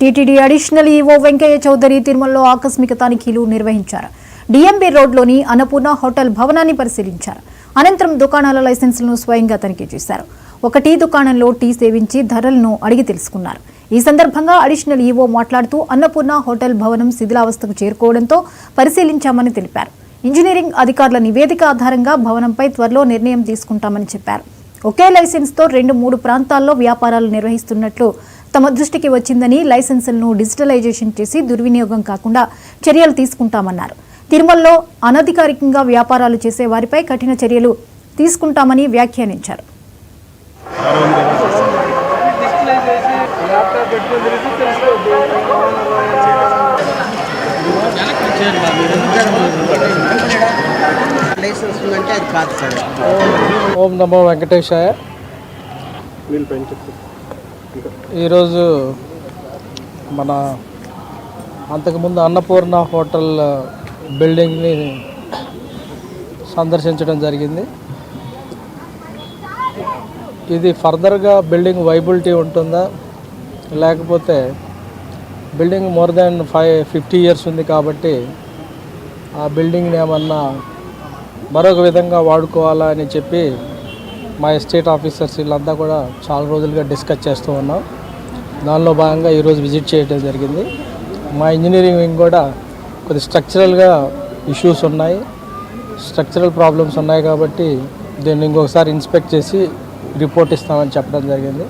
TTD additional EO Venkaiah Chowdary తిరుమలలో ఆకస్మిక తనిఖీలు నిర్వహించారు. డిఎంబీ రోడ్లోని అన్నపూర్ణ హోటల్ భవనాన్ని పరిశీలించారు. అనంతరం దుకాణాల లైసెన్సులను స్వయంగా తనిఖీ చేశారు. ఒక టీ దుకాణంలో టీ సేవించి ధరలను అడిగి తెలుసుకున్నారు. ఈ సందర్భంగా అడిషనల్ ఈవో మాట్లాడుతూ అన్నపూర్ణ హోటల్ భవనం శిథిలావస్థకు చేరుకోవడంతో పరిశీలించామని తెలిపారు. ఇంజనీరింగ్ అధికారుల నివేదిక ఆధారంగా భవనంపై త్వరలో నిర్ణయం తీసుకుంటామని చెప్పారు. ఒకే లైసెన్స్తో 2-3 ప్రాంతాల్లో వ్యాపారాలు నిర్వహిస్తున్నట్లు తమ దృష్టికి వచ్చిందని, లైసెన్సులను డిజిటలైజేషన్ చేసి దుర్వినియోగం కాకుండా చర్యలు తీసుకుంటామన్నారు. తిరుమలలో అనధికారికంగా వ్యాపారాలు చేసే వారిపై కఠిన చర్యలు తీసుకుంటామని వ్యాఖ్యానించారు. ఓం నమో వెంకటేశాయ. ఈరోజు మన అంతకుముందు అన్నపూర్ణ హోటల్ బిల్డింగ్ని సందర్శించడం జరిగింది. ఇది ఫర్దర్గా బిల్డింగ్ వైబిలిటీ ఉంటుందా, లేకపోతే బిల్డింగ్ మోర్ దాన్ 50 ఇయర్స్ ఉంది కాబట్టి ఆ బిల్డింగ్ని ఏమన్నా మరొక విధంగా వాడుకోవాలా అని చెప్పి మా ఎస్టేట్ ఆఫీసర్స్ వీళ్ళంతా కూడా చాలా రోజులుగా డిస్కస్ చేస్తూ ఉన్నాం. దానిలో భాగంగా ఈరోజు విజిట్ చేయడం జరిగింది. మా ఇంజనీరింగ్ వింగ్ కూడా కొద్ది స్ట్రక్చరల్గా ఇష్యూస్ ఉన్నాయి, స్ట్రక్చరల్ ప్రాబ్లమ్స్ ఉన్నాయి కాబట్టి దీన్ని ఇంకొకసారి ఇన్స్పెక్ట్ చేసి రిపోర్ట్ ఇస్తామని చెప్పడం జరిగింది.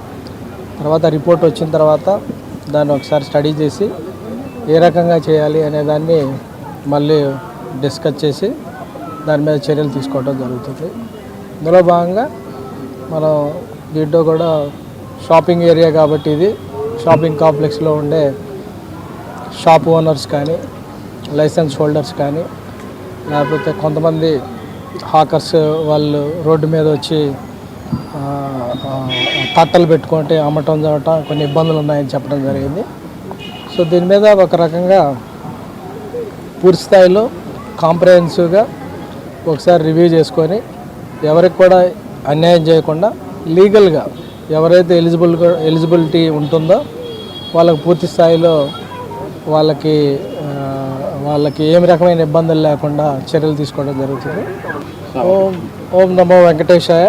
తర్వాత రిపోర్ట్ వచ్చిన తర్వాత దాన్ని ఒకసారి స్టడీ చేసి ఏ రకంగా చేయాలి అనే దాన్ని మళ్ళీ డిస్కస్ చేసి దాని మీద చర్యలు తీసుకోవడం జరుగుతుంది. ఇందులో భాగంగా మనం దీంట్లో కూడా షాపింగ్ ఏరియా కాబట్టి ఇది షాపింగ్ కాంప్లెక్స్లో ఉండే షాప్ ఓనర్స్ కానీ, లైసెన్స్ హోల్డర్స్ కానీ, లేకపోతే కొంతమంది హాకర్స్ వాళ్ళు రోడ్డు మీద వచ్చి తట్టలు పెట్టుకుంటే అమ్మటం చదవటం కొన్ని ఇబ్బందులు ఉన్నాయని చెప్పడం జరిగింది. సో దీని మీద ఒక రకంగా పూర్తి స్థాయిలో కాంప్రహెన్సివ్గా ఒకసారి రివ్యూ చేసుకొని ఎవరికి కూడా అన్యాయం చేయకుండా లీగల్గా ఎవరైతే ఎలిజిబిలిటీ ఉంటుందో వాళ్ళకి పూర్తి స్థాయిలో వాళ్ళకి ఏమి రకమైన ఇబ్బందులు లేకుండా చర్యలు తీసుకోవడం జరుగుతుంది. ఓం నమో వెంకటేశాయ.